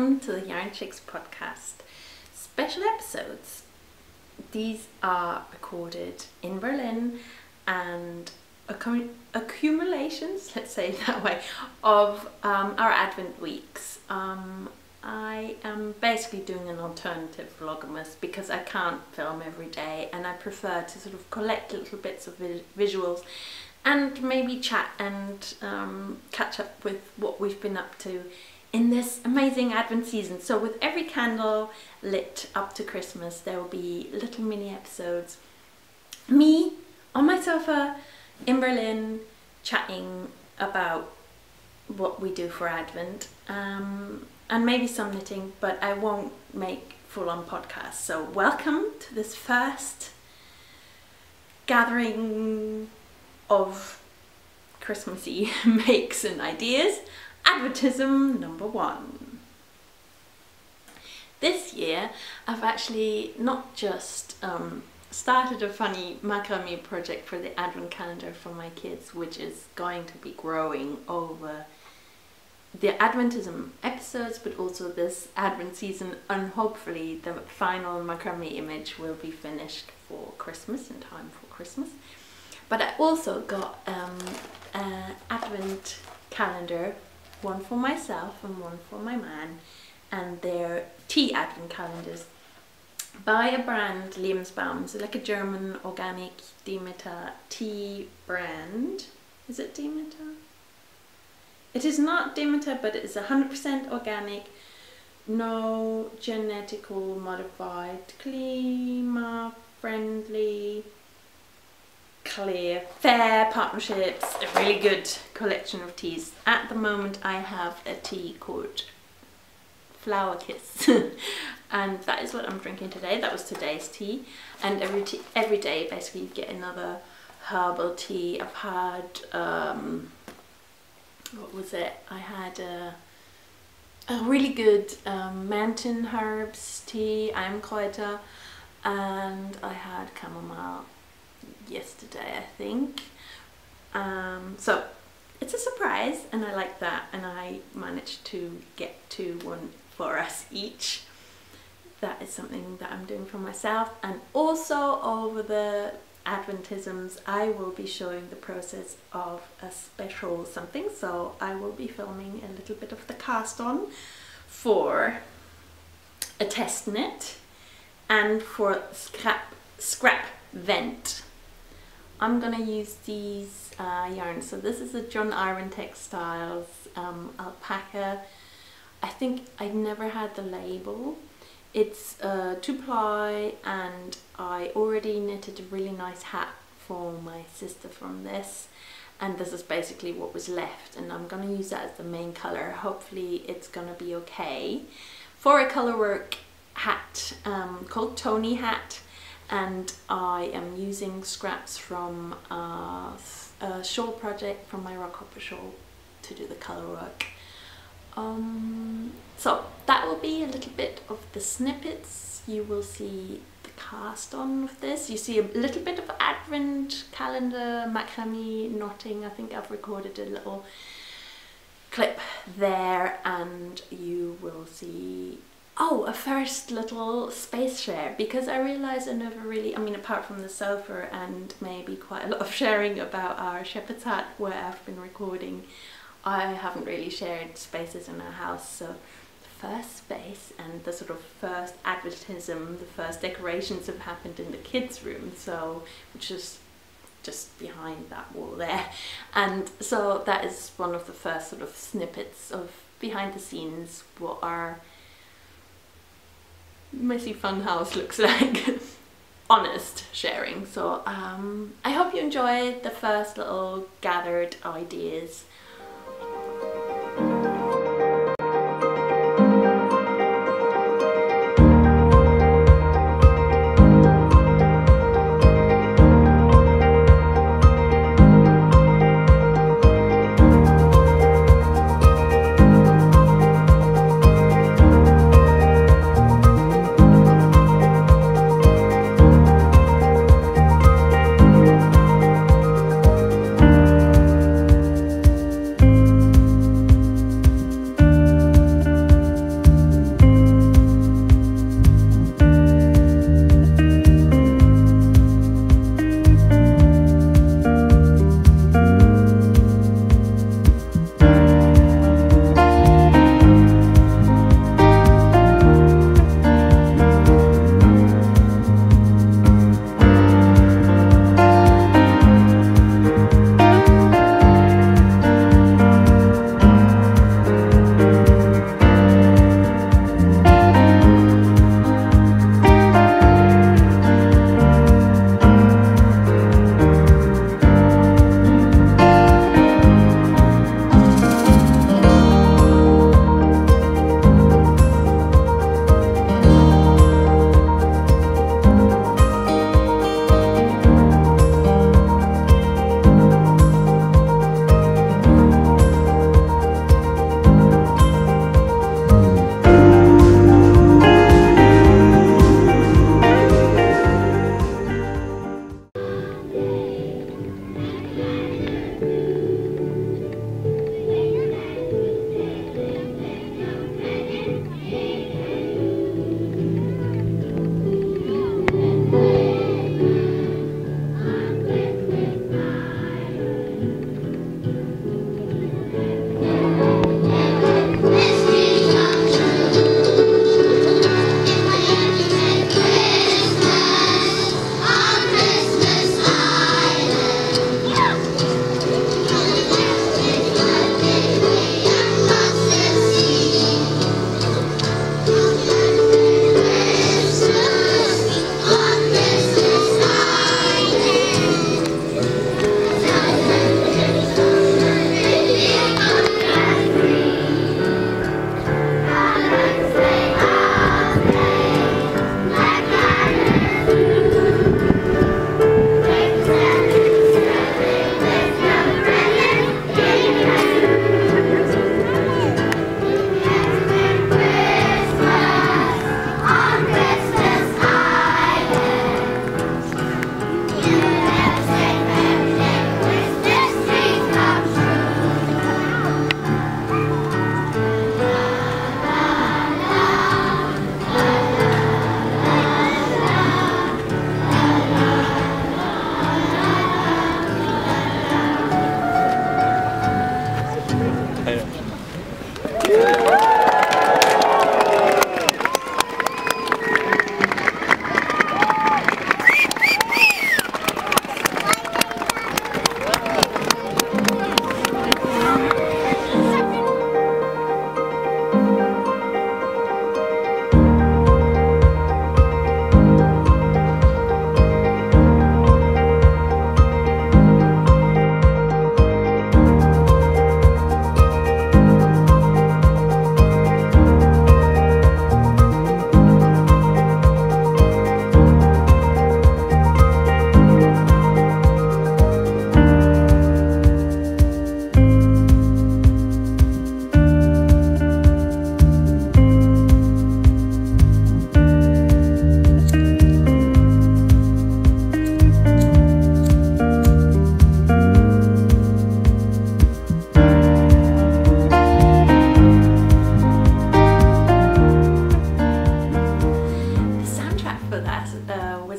welcome to the Yarnchix podcast special episodes. These are recorded in Berlin and accumulations, let's say it that way, of our Advent weeks. I am basically doing an alternative vlogmas because I can't film every day and I prefer to sort of collect little bits of visuals and maybe chat and catch up with what we've been up to in this amazing Advent season. So with every candle lit up to Christmas, there will be little mini episodes. Me on my sofa in Berlin chatting about what we do for Advent, and maybe some knitting, but I won't make full-on podcasts. So welcome to this first gathering of Christmassy makes and ideas. Adventism number 1. This year I've actually not just started a funny macrame project for the Advent calendar for my kids, which is going to be growing over the Adventism episodes, but also this Advent season, and hopefully the final macrame image will be finished for Christmas, in time for Christmas. But I also got an Advent calendar, one for myself and one for my man, and they're tea Advent calendars by a brand, Lebensbaum. So like a German organic Demeter tea brand. Is it Demeter? It is not Demeter, but it is 100% organic, no genetical modified, clima friendly, clear, fair partnerships, a really good collection of teas. At the moment I have a tea called Flower Kiss and that is what I'm drinking today. That was today's tea, and every day basically you get another herbal tea. I've had what was it? I had a really good mountain herbs tea, Almkräuter, and I had chamomile yesterday, I think. So it's a surprise and I like that, and I managed to get to one for us each. That is something that I'm doing for myself, and also over the Adventisms I will be showing the process of a special something. So I will be filming a little bit of the cast on for a test knit and for scrapvent. I'm gonna use these yarns. So this is a John Iron Textiles alpaca. I think I never had the label. It's 2-ply, and I already knitted a really nice hat for my sister from this, and this is basically what was left, and I'm gonna use that as the main color. Hopefully it's gonna be okay for a colorwork hat called Tony hat. And I am using scraps from a shawl project from my rock hopper shawl to do the colour work. So that will be a little bit of the snippets. You will see the cast on of this. You see a little bit of Advent calendar, macrame knotting. I think I've recorded a little clip there, and you will see a first little space share, because I realised I never really, I mean, apart from the sofa and maybe quite a lot of sharing about our shepherd's hut where I've been recording, I haven't really shared spaces in our house. So the first space and the sort of first Adventism, the first decorations have happened in the kids' room, so which is just behind that wall there, and so that is one of the first sort of snippets of behind the scenes what our messy fun house looks like. Honest sharing. So I hope you enjoyed the first little gathered ideas.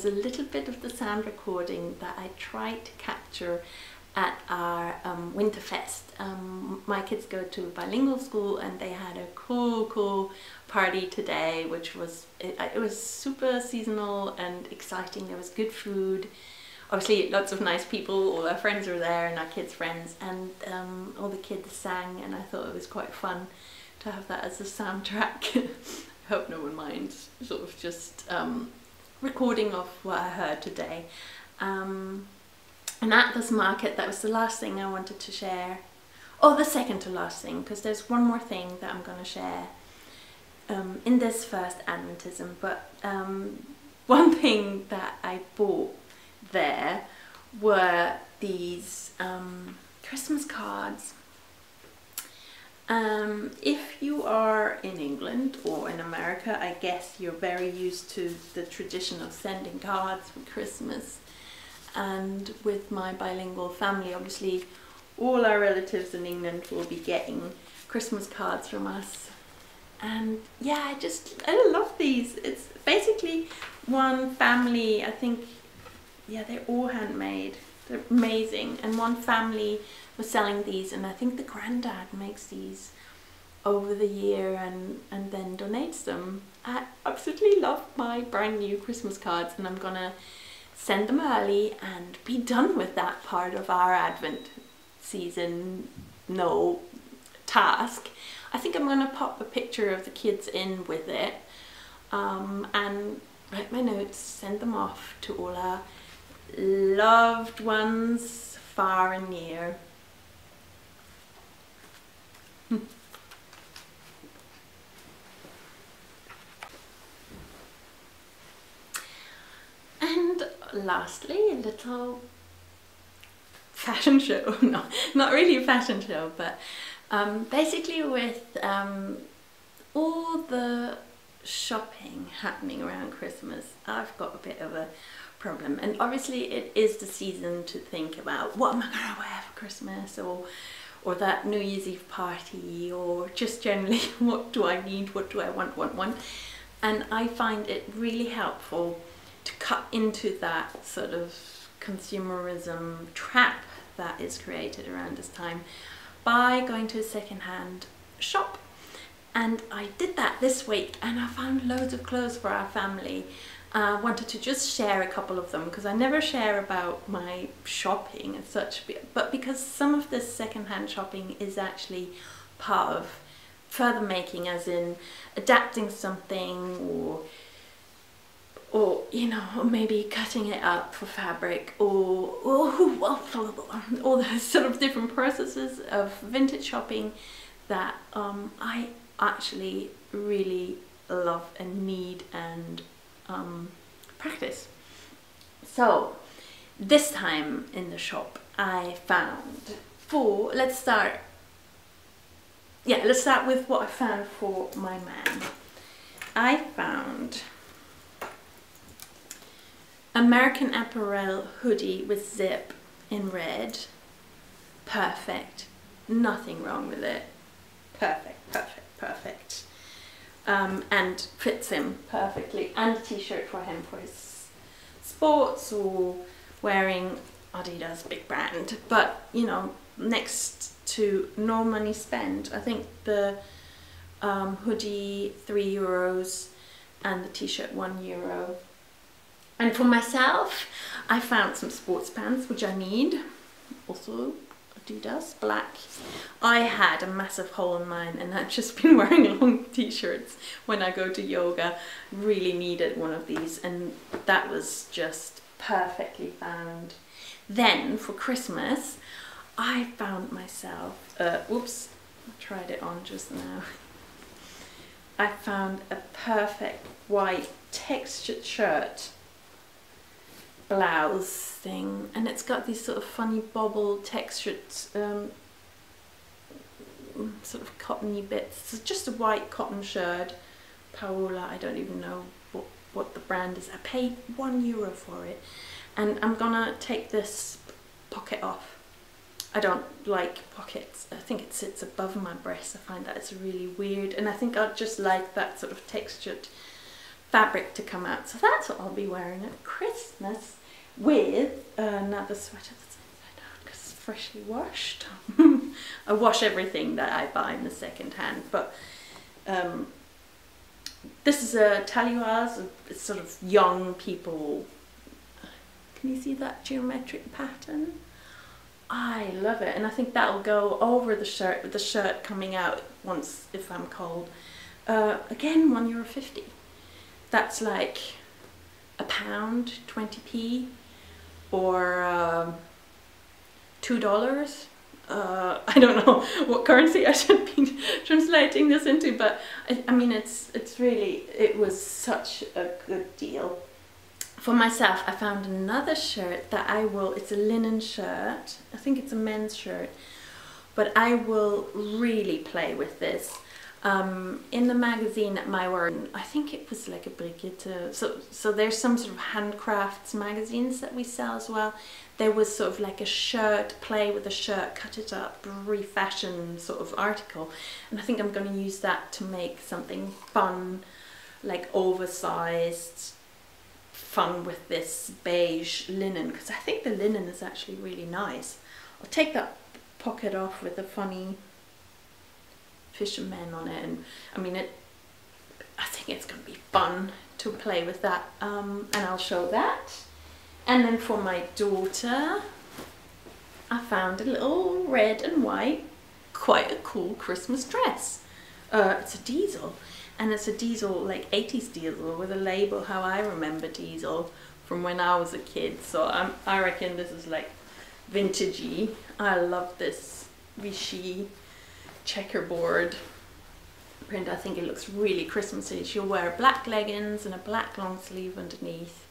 was a little bit of the sound recording that I tried to capture at our Winterfest. My kids go to bilingual school and they had a cool party today, which was, it was super seasonal and exciting. There was good food, obviously lots of nice people, all our friends were there and our kids' friends, and all the kids sang, and I thought it was quite fun to have that as a soundtrack. I hope no one minds, sort of just recording of what I heard today. And at this market, that was the last thing I wanted to share. Oh, the second to last thing, because there's one more thing that I'm going to share in this first Adventism. But one thing that I bought there were these Christmas cards. If you are in England or in America, I guess you're very used to the tradition of sending cards for Christmas. And with my bilingual family, obviously all our relatives in England will be getting Christmas cards from us. And yeah, I love these. It's basically one family, I think, yeah, they're all handmade. They're amazing. And one family was selling these, and I think the granddad makes these over the year and then donates them. I absolutely love my brand new Christmas cards, and I'm gonna send them early and be done with that part of our Advent season task. I think I'm gonna pop a picture of the kids in with it and write my notes, send them off to all our loved ones far and near. And lastly, a little fashion show. No, not really a fashion show, but basically with all the shopping happening around Christmas, I've got a bit of a problem. And obviously it is the season to think about, what am I going to wear for Christmas, or that New Year's Eve party, or just generally what do I need, what do I want. And I find it really helpful to cut into that sort of consumerism trap that is created around this time by going to a second-hand shop. And I did that this week, and I found loads of clothes for our family. I wanted to just share a couple of them because I never share about my shopping as such, but because some of this second-hand shopping is actually part of further making, as in adapting something, or you know, or maybe cutting it up for fabric, or all those sort of different processes of vintage shopping that I actually really love and need and practice. So this time in the shop I found let's start with what I found for my man. I found American Apparel hoodie with zip in red. Perfect. Nothing wrong with it. Perfect. And fits him perfectly. And a t-shirt for him for his sports or wearing Adidas, big brand. But, you know, next to no money spent. I think the hoodie €3 and the t-shirt €1. And for myself, I found some sports pants, which I need. Also Adidas, black. I had a massive hole in mine, and I've just been wearing long t-shirts when I go to yoga. Really needed one of these, and that was just perfectly found. Then for Christmas, I found myself, whoops, I tried it on just now. I found a perfect white textured shirt blouse thing, and it's got these sort of funny bobble textured sort of cottony bits. It's just a white cotton shirt, Paola, I don't even know what the brand is. I paid €1 for it, and I'm gonna take this pocket off. I don't like pockets. I think it sits above my breast. I find that it's really weird, and I think I'd just like that sort of textured fabric to come out. So that's what I'll be wearing at Christmas, with another sweater that's inside out because it's freshly washed. I wash everything that I buy in the second hand, but this is a Taliwaz. It's sort of young people. Can you see that geometric pattern? I love it, and I think that'll go over the shirt, with the shirt coming out once if I'm cold. Again, €1.50. That's like £1, 20p, or $2. I don't know what currency I should be translating this into, but I mean, it was such a good deal. For myself, I found another shirt that it's a linen shirt. I think it's a men's shirt, but I will really play with this. In the magazine at my work, I think it was like a Brigitte, so there's some sort of handcrafts magazines that we sell as well. There was sort of like a shirt, play with a shirt, cut it up, refashion sort of article, and I think I'm going to use that to make something fun, like oversized, fun with this beige linen, because I think the linen is actually really nice. I'll take that pocket off with a funny fisherman on it, and I mean, I think it's going to be fun to play with that, and I'll show that. And then for my daughter, I found a little red and white, quite a cool Christmas dress. It's a diesel, and it's a diesel, like 80s diesel, with a label how I remember diesel from when I was a kid. So I reckon this is like vintagey. I love this Vichy checkerboard print. I think it looks really Christmassy. She'll wear black leggings and a black long sleeve underneath,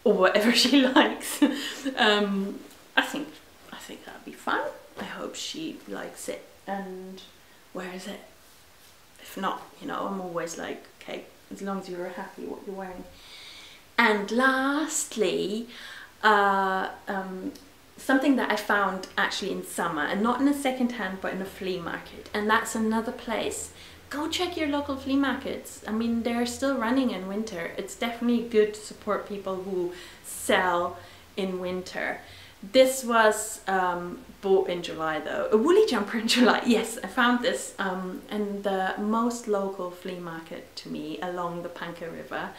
or whatever she likes. I think that'd be fun. I hope she likes it and wears it. If not, you know, I'm always like, okay, as long as you're happy what you're wearing. And lastly, something that I found actually in summer, and not in a second hand, but in a flea market. And that's another place. Go check your local flea markets. I mean, they're still running in winter. It's definitely good to support people who sell in winter. This was bought in July though. A woolly jumper in July. Yes, I found this in the most local flea market to me along the Panke River.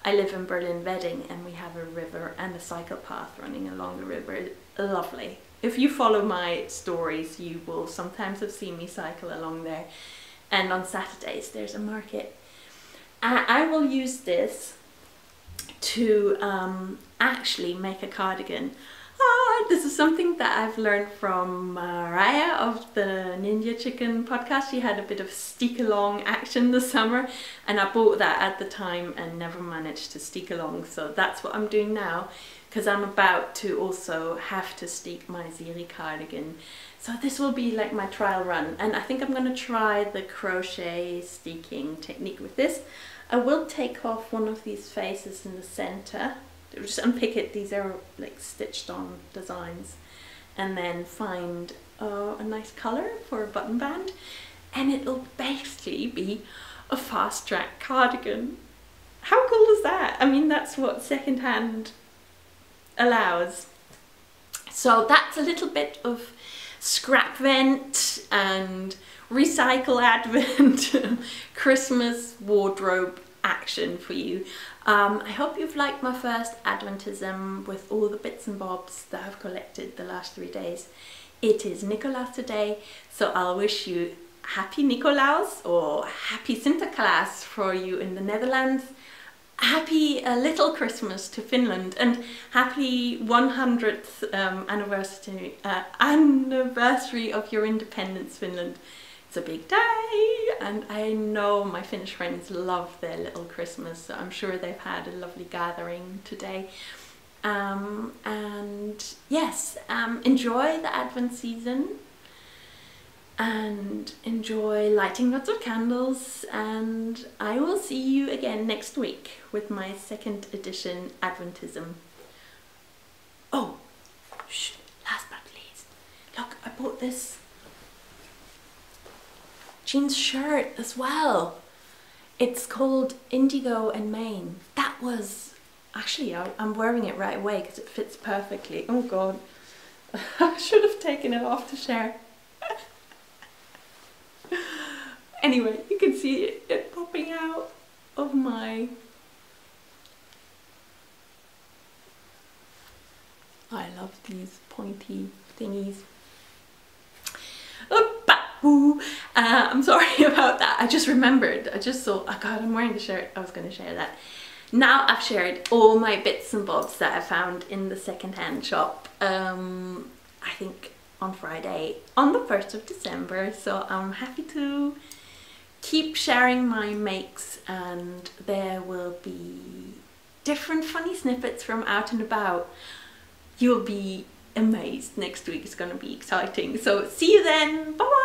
I live in Berlin-Wedding, and we have a river and a cycle path running along the river. It's lovely. If you follow my stories, you will sometimes have seen me cycle along there. And on Saturdays there's a market. I will use this to actually make a cardigan. This is something that I've learned from Raya of the Ninja Chicken podcast. She had a bit of steek along action this summer, and I bought that at the time and never managed to steek along. So that's what I'm doing now, because I'm about to also have to steek my Ziri cardigan. So this will be like my trial run, and I think I'm going to try the crochet steeking technique with this. I will take off one of these faces in the center. Just unpick it. These are like stitched on designs, and then find a nice color for a button band, and it'll basically be a fast track cardigan. How cool is that? I mean, that's what secondhand allows. So that's a little bit of scrapvent and recycle advent Christmas wardrobe action for you. I hope you've liked my first Adventism with all the bits and bobs that I've collected the last 3 days. It is Nikolaus today, so I'll wish you happy Nikolaus, or happy Sinterklaas for you in the Netherlands. Happy little Christmas to Finland, and happy 100th anniversary of your independence, Finland. It's a big day, and I know my Finnish friends love their little Christmas, so I'm sure they've had a lovely gathering today. And yes, enjoy the Advent season, and enjoy lighting lots of candles, and I will see you again next week with my 2nd edition Adventism. Oh, shh, last but not least, look, I bought this jeans shirt as well. It's called Indigo and Main. That was, actually I'm wearing it right away because it fits perfectly. Oh god, I should have taken it off to share. Anyway, you can see it popping out of my... I love these pointy thingies. I'm sorry about that. I just remembered. I just saw, oh god, I'm wearing the shirt. I was going to share that. Now I've shared all my bits and bobs that I found in the secondhand shop. I think on Friday, on the 1st of December. So I'm happy to keep sharing my makes, and there will be different funny snippets from out and about. You'll be amazed. Next week is going to be exciting. So see you then. Bye bye.